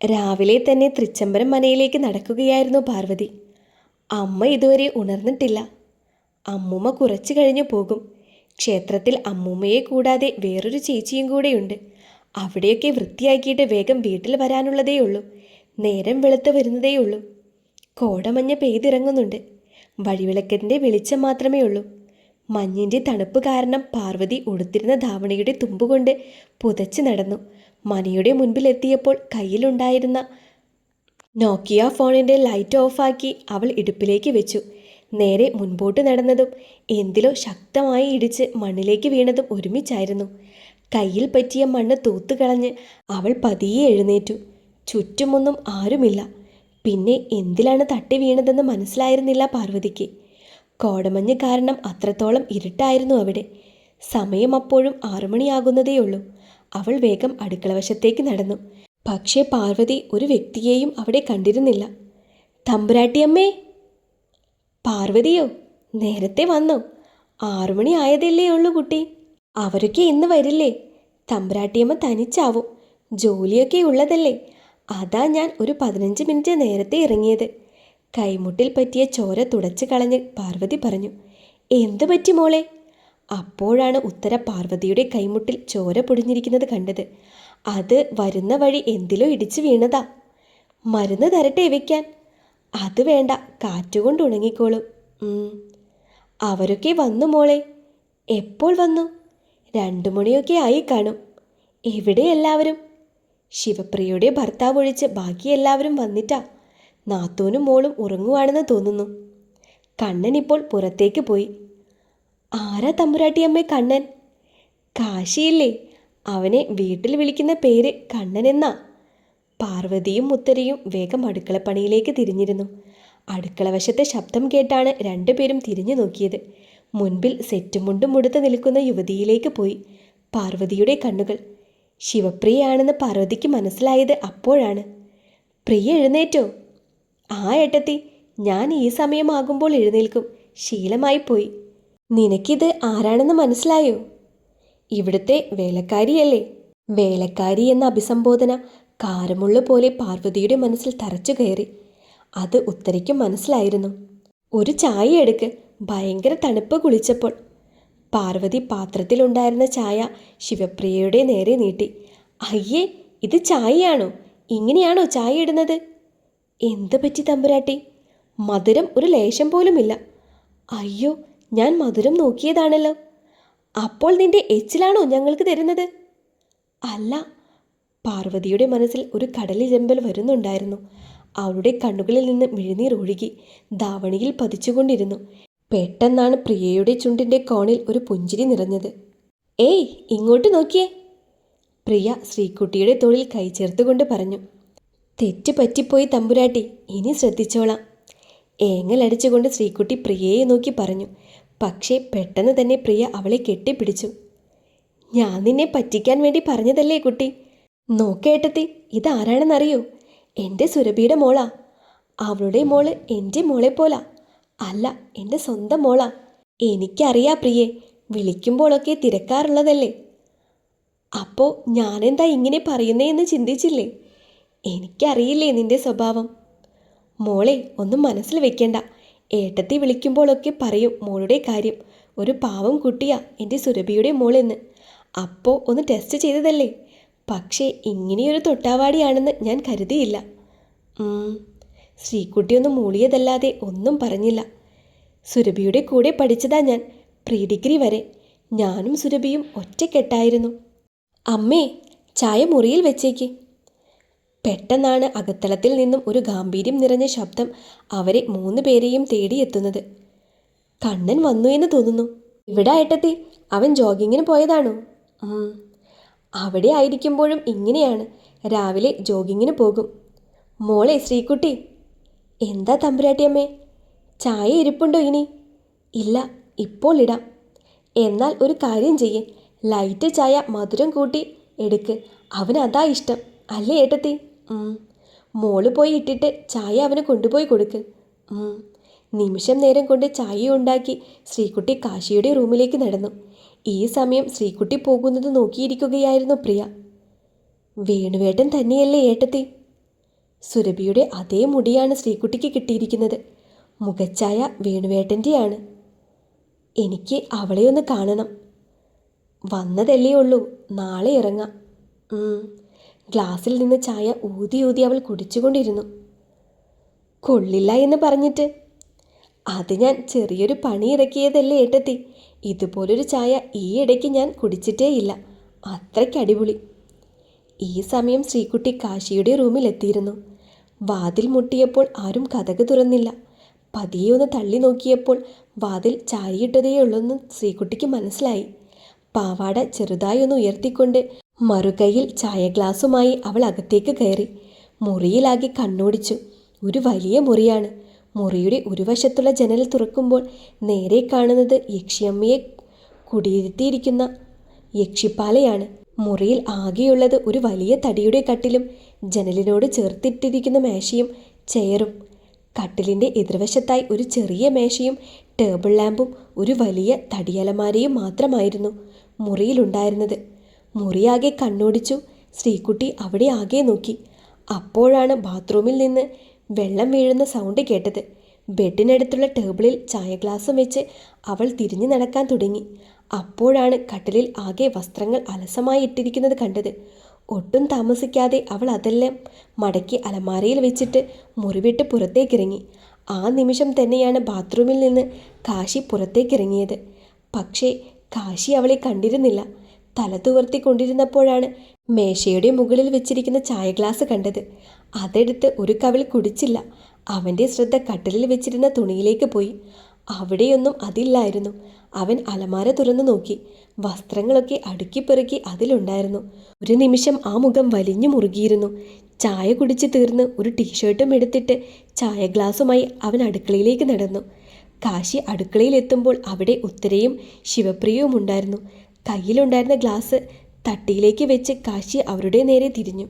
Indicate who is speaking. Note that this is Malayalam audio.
Speaker 1: രാവിലെ തന്നെ തൃച്ചംബരം മനയിലേക്ക് നടക്കുകയായിരുന്നു പാർവതി. അമ്മ ഇതുവരെ ഉണർന്നിട്ടില്ല. അമ്മൂമ്മ കുറച്ചു കഴിഞ്ഞു പോകും. ക്ഷേത്രത്തിൽ അമ്മൂമ്മയെ കൂടാതെ വേറൊരു ചേച്ചിയും കൂടെയുണ്ട്. അവിടെയൊക്കെ വൃത്തിയാക്കിയിട്ട് വേഗം വീട്ടിൽ വരാനുള്ളതേയുള്ളൂ. നേരം വെളുത്ത് വരുന്നതേയുള്ളൂ. കോടമഞ്ഞ് പെയ്തിറങ്ങുന്നുണ്ട്. വഴിവിളക്കിൻ്റെ വെളിച്ചം മാത്രമേ ഉള്ളൂ. മഞ്ഞിൻ്റെ തണുപ്പ് കാരണം പാർവതി ഉടുത്തിരുന്ന ധാവണിയുടെ തുമ്പുകൊണ്ട് പുതച്ച് നടന്നു. മനയുടെ മുൻപിലെത്തിയപ്പോൾ കയ്യിലുണ്ടായിരുന്ന നോക്കിയ ഫോണിൻ്റെ ലൈറ്റ് ഓഫാക്കി അവൾ ഇടുപ്പിലേക്ക് വെച്ചു. നേരെ മുൻപോട്ട് നടന്നതും എന്തിലോ ശക്തമായി ഇടിച്ച് മണ്ണിലേക്ക് വീണതും ഒരുമിച്ചായിരുന്നു. കയ്യിൽ പറ്റിയ മണ്ണ് തൂത്തുകളഞ്ഞ് അവൾ പതിയെ എഴുന്നേറ്റു. ചുറ്റുമൊന്നും ആരുമില്ല. പിന്നെ എന്തിലാണ് തട്ടി വീണതെന്ന് മനസ്സിലായിരുന്നില്ല പാർവതിക്ക്. കോടമഞ്ഞ് കാരണം അത്രത്തോളം ഇരുട്ടായിരുന്നു അവിടെ. സമയം അപ്പോഴും 6 മണിയാകുന്നതേയുള്ളൂ. അവൾ വേഗം അടുക്കളവശത്തേക്ക് നടന്നു. പക്ഷേ പാർവതി ഒരു വ്യക്തിയെയും അവിടെ കണ്ടിരുന്നില്ല. തമ്പുരാട്ടിയമ്മേ! പാർവതിയോ? നേരത്തെ വന്നോ? 6 മണി ആയതല്ലേ ഉള്ളൂ കുട്ടി. അവരൊക്കെ ഇന്ന് വരില്ലേ? തമ്പുരാട്ടിയമ്മ തനിച്ചാവും. ജോലിയൊക്കെ ഉള്ളതല്ലേ. അതാ ഞാൻ ഒരു 15 മിനിറ്റ് നേരത്തെ ഇറങ്ങിയത്. കൈമുട്ടിൽ പറ്റിയ ചോര തുടച്ചു കളഞ്ഞ് പാർവതി പറഞ്ഞു. എന്തു പറ്റി മോളെ? അപ്പോഴാണ് ഉത്തര പാർവതിയുടെ കൈമുട്ടിൽ ചോര പൊടിഞ്ഞിരിക്കുന്നത് കണ്ടത്. അത് വരുന്ന വഴി എന്തിലോ ഇടിച്ചു വീണതാ. മരുന്ന് തരട്ടെ വയ്ക്കാൻ? അത് വേണ്ട, കാറ്റുകൊണ്ട് ഉണങ്ങിക്കോളും. അവരൊക്കെ വന്നു മോളെ. എപ്പോൾ വന്നു? 2 മണിയൊക്കെ ആയി കാണും. എവിടെ എല്ലാവരും? ശിവപ്രിയയുടെ ഭർത്താവ് ഒഴിച്ച് ബാക്കി എല്ലാവരും വന്നിട്ടാ. നാത്തൂനും മോളും ഉറങ്ങുവാണെന്ന് തോന്നുന്നു. കണ്ണൻ ഇപ്പോൾ പുറത്തേക്ക് പോയി. ആരാ തമ്പുരാട്ടിയമ്മേ കണ്ണൻ? കാശിയില്ലേ, അവനെ വീട്ടിൽ വിളിക്കുന്ന പേര് കണ്ണൻ എന്നാ. പാർവതിയും ഉത്തരയും വേഗം അടുക്കളപ്പണിയിലേക്ക് തിരിഞ്ഞിരുന്നു. അടുക്കളവശത്തെ ശബ്ദം കേട്ടാണ് 2 പേരും തിരിഞ്ഞു നോക്കിയത്. മുൻപിൽ സെറ്റും മുണ്ടും ഉടുത്ത് നിൽക്കുന്ന യുവതിയിലേക്ക് പോയി പാർവതിയുടെ കണ്ണുകൾ. ശിവപ്രിയയാണെന്ന് പാർവതിക്ക് മനസ്സിലായത് അപ്പോഴാണ്. പ്രിയ എഴുന്നേറ്റോ? ആ ഏട്ടത്തി, ഞാൻ ഈ സമയമാകുമ്പോൾ എഴുന്നേൽക്കും. ശീലമായി പോയി. നിനക്കിത് ആരാണെന്ന് മനസ്സിലായോ? ഇവിടുത്തെ വേലക്കാരിയല്ലേ? വേലക്കാരി എന്ന അഭിസംബോധന കാരമുള്ള പോലെ പാർവതിയുടെ മനസ്സിൽ തറച്ചു കയറി. അത് ഉത്തരയ്ക്കും മനസ്സിലായിരുന്നു. ഒരു ചായ എടുക്ക്, ഭയങ്കര തണുപ്പ് കുളിച്ചപ്പോൾ. പാർവതി പാത്രത്തിലുണ്ടായിരുന്ന ചായ ശിവപ്രിയയുടെ നേരെ നീട്ടി. അയ്യേ, ഇത് ചായയാണോ? ഇങ്ങനെയാണോ ചായ ഇടുന്നത്? എന്തു പറ്റി തമ്പുരാട്ടി? മധുരം ഒരു ലേശം പോലുമില്ല. അയ്യോ, ഞാൻ മധുരം നോക്കിയതാണല്ലോ. അപ്പോൾ നിന്റെ എച്ചിലാണോ ഞങ്ങൾക്ക് തരുന്നത്? അല്ല. പാർവതിയുടെ മനസ്സിൽ ഒരു കടലിരമ്പൽ വരുന്നുണ്ടായിരുന്നു. അവളുടെ കണ്ണുകളിൽ നിന്ന് മിഴിനീർ ഒഴുകി ധാവണിയിൽ പതിച്ചുകൊണ്ടിരുന്നു. പെട്ടെന്നാണ് പ്രിയയുടെ ചുണ്ടിൻ്റെ കോണിൽ ഒരു പുഞ്ചിരി നിറഞ്ഞത്. ഏയ്, ഇങ്ങോട്ട് നോക്കിയേ! പ്രിയ ശ്രീകുട്ടിയുടെ തോളിൽ കൈ ചേർത്തുകൊണ്ട് പറഞ്ഞു. തെറ്റ് പറ്റിപ്പോയി തമ്പുരാട്ടി, ഇനി ശ്രദ്ധിച്ചോളാം. ഏങ്ങലടിച്ചുകൊണ്ട് ശ്രീകുട്ടി പ്രിയയെ നോക്കി പറഞ്ഞു. പക്ഷേ പെട്ടെന്ന് തന്നെ പ്രിയ അവളെ കെട്ടിപ്പിടിച്ചു. ഞാൻ നിന്നെ പറ്റിക്കാൻ വേണ്ടി പറഞ്ഞതല്ലേ കുട്ടി. നോക്കേട്ടത്തി, ഇതാരാണെന്നറിയോ? എൻ്റെ സുരഭിയുടെ മോളാ. അവളുടെ മോള് എൻ്റെ മോളെ പോലാ. അല്ല, എൻ്റെ സ്വന്തം മോളാ. എനിക്കറിയാ പ്രിയെ, വിളിക്കുമ്പോഴൊക്കെ തിരക്കാറുള്ളതല്ലേ. അപ്പോൾ ഞാനെന്താ ഇങ്ങനെ പറയുന്നേ എന്ന് ചിന്തിച്ചില്ലേ? എനിക്കറിയില്ലേ നിന്റെ സ്വഭാവം. മോളെ, ഒന്നും മനസ്സിൽ വെക്കേണ്ട. ഏട്ടത്തി വിളിക്കുമ്പോഴൊക്കെ പറയും മോളുടെ കാര്യം. ഒരു പാവം കുട്ടിയാ എൻ്റെ സുരഭിയുടെ മോളെന്ന്. അപ്പോൾ ഒന്ന് ടെസ്റ്റ് ചെയ്തതല്ലേ. പക്ഷേ ഇങ്ങനെയൊരു തൊട്ടാവാടിയാണെന്ന് ഞാൻ കരുതിയില്ല. ശ്രീകുട്ടിയൊന്ന് മൂളിയതല്ലാതെ ഒന്നും പറഞ്ഞില്ല. സുരഭിയുടെ കൂടെ പഠിച്ചതാ ഞാൻ, പ്രീ ഡിഗ്രി വരെ. ഞാനും സുരഭിയും ഒറ്റക്കെട്ടായിരുന്നു. അമ്മേ, ചായ മുറിയിൽ വെച്ചേക്ക്. പെട്ടെന്നാണ് അകത്തളത്തിൽ നിന്നും ഒരു ഗാംഭീര്യം നിറഞ്ഞ ശബ്ദം അവരെ 3 പേരെയും തേടിയെത്തുന്നത്. കണ്ണൻ വന്നു എന്ന് തോന്നുന്നു. ഇവിടെ ഏട്ടത്തി, അവൻ ജോഗിങ്ങിന് പോയതാണോ? അവിടെ ആയിരിക്കുമ്പോഴും ഇങ്ങനെയാണ്. രാവിലെ ജോഗിങ്ങിന് പോകും. മോളെ ശ്രീകുട്ടി. എന്താ തമ്പുരാട്ടിയമ്മേ? ചായ ഇരിപ്പുണ്ടോ ഇനി? ഇല്ല, ഇപ്പോൾ ഇടാം. എന്നാൽ ഒരു കാര്യം ചെയ്യേ, ലൈറ്റ് ചായ മധുരം കൂട്ടി എടുക്ക്. അവനതാ ഇഷ്ടം അല്ലേ ഏട്ടത്തി? മോള് പോയി ഇട്ടിട്ട് ചായ അവന് കൊണ്ടുപോയി കൊടുക്ക്. നിമിഷം നേരം കൊണ്ട് ചായ ഉണ്ടാക്കി ശ്രീകുട്ടി കാശിയുടെ റൂമിലേക്ക് നടന്നു. ഈ സമയം ശ്രീകുട്ടി പോകുന്നത് നോക്കിയിരിക്കുകയായിരുന്നു പ്രിയ. വേണുവേട്ടൻ തന്നെയല്ലേ ഏട്ടത്തി? സുരഭിയുടെ അതേ മുടിയാണ് ശ്രീകുട്ടിക്ക് കിട്ടിയിരിക്കുന്നത്. മുഖച്ഛായ വേണുവേട്ടൻ്റെയാണ്. എനിക്ക് അവളെ ഒന്ന് കാണണം. വന്നതല്ലേ ഉള്ളൂ, നാളെ ഇറങ്ങാം. ഗ്ലാസ്സിൽ നിന്ന് ചായ ഊതി ഊതി അവൾ കുടിച്ചുകൊണ്ടിരുന്നു. കൊള്ളില്ല എന്ന് പറഞ്ഞിട്ട്? അത് ഞാൻ ചെറിയൊരു പണി ഇറക്കിയതല്ലേ ഏട്ടത്തി. ഇതുപോലൊരു ചായ ഈ ഇടയ്ക്ക് ഞാൻ കുടിച്ചിട്ടേയില്ല. അത്രയ്ക്ക് അടിപൊളി. ഈ സമയം ശ്രീകുട്ടി കാശിയുടെ റൂമിലെത്തിയിരുന്നു. വാതിൽ മുട്ടിയപ്പോൾ ആരും കതക് തുറന്നില്ല. പതിയെ ഒന്ന് തള്ളി നോക്കിയപ്പോൾ വാതിൽ ചാരിയിട്ടതേയുള്ളെന്ന് ശ്രീകുട്ടിക്ക് മനസ്സിലായി. പാവാട ചെറുതായി ഒന്ന് ഉയർത്തിക്കൊണ്ട് മറുകൈയിൽ ചായ ഗ്ലാസുമായി അവൾ അകത്തേക്ക് കയറി. മുറിയിലാകെ കണ്ണോടിച്ചു. ഒരു വലിയ മുറിയാണ്. മുറിയുടെ ഒരു വശത്തുള്ള ജനൽ തുറക്കുമ്പോൾ നേരെ കാണുന്നത് യക്ഷിയമ്മയെ കുടിയിരുത്തിയിരിക്കുന്ന യക്ഷിപ്പാലയാണ്. മുറിയിൽ ആകെയുള്ളത് ഒരു വലിയ തടിയുടെ കട്ടിലും ജനലിനോട് ചേർത്തിട്ടിരിക്കുന്ന മേശയും ചെയറും. കട്ടിലിൻ്റെ എതിർവശത്തായി ഒരു ചെറിയ മേശയും ടേബിൾ ലാമ്പും ഒരു വലിയ തടിയലമാരയും മാത്രമായിരുന്നു മുറിയിലുണ്ടായിരുന്നത്. മുറിയാകെ കണ്ണോടിച്ചു. ശ്രീകുട്ടി അവിടെ ആകെ നോക്കി. അപ്പോഴാണ് ബാത്റൂമിൽ നിന്ന് വെള്ളം വീഴുന്ന സൗണ്ട് കേട്ടത്. ബെഡിനടുത്തുള്ള ടേബിളിൽ ചായ ഗ്ലാസും വെച്ച് അവൾ തിരിഞ്ഞു നടക്കാൻ തുടങ്ങി. അപ്പോഴാണ് കട്ടിലിൽ ആകെ വസ്ത്രങ്ങൾ അലസമായി ഇട്ടിരിക്കുന്നത് കണ്ടത്. ഒട്ടും താമസിക്കാതെ അവൾ അതെല്ലാം മടക്കി അലമാരയിൽ വെച്ചിട്ട് മുറിവിട്ട് പുറത്തേക്കിറങ്ങി. ആ നിമിഷം തന്നെയാണ് ബാത്റൂമിൽ നിന്ന് കാശി പുറത്തേക്കിറങ്ങിയത്. പക്ഷേ കാശി അവളെ കണ്ടിരുന്നില്ല. തല തുവർത്തിക്കൊണ്ടിരുന്നപ്പോഴാണ് മേശയുടെ മുകളിൽ വെച്ചിരിക്കുന്ന ചായ ഗ്ലാസ് കണ്ടത്. അതെടുത്ത് ഒരു കവിൾ കുടിച്ചില്ല. അവൻ്റെ ശ്രദ്ധ കട്ടിലിൽ വെച്ചിരുന്ന തുണിയിലേക്ക് പോയി. അവിടെയൊന്നും അതില്ലായിരുന്നു. അവൻ അലമാര തുറന്നു നോക്കി. വസ്ത്രങ്ങളൊക്കെ അടുക്കിപ്പെറുക്കി അതിലുണ്ടായിരുന്നു. ഒരു നിമിഷം ആ മുഖം വലിഞ്ഞു മുറുകിയിരുന്നു. ചായ കുടിച്ച് തീർന്ന് ഒരു ടീഷർട്ടും എടുത്തിട്ട് ചായ ഗ്ലാസുമായി അവൻ അടുക്കളയിലേക്ക് നടന്നു. കാശി അടുക്കളയിലെത്തുമ്പോൾ അവിടെ ഉത്തരയും ശിവപ്രിയവും ഉണ്ടായിരുന്നു. കയ്യിലുണ്ടായിരുന്ന ഗ്ലാസ് തട്ടിയിലേക്ക് വെച്ച് കാശി അവരുടെ നേരെ തിരിഞ്ഞു.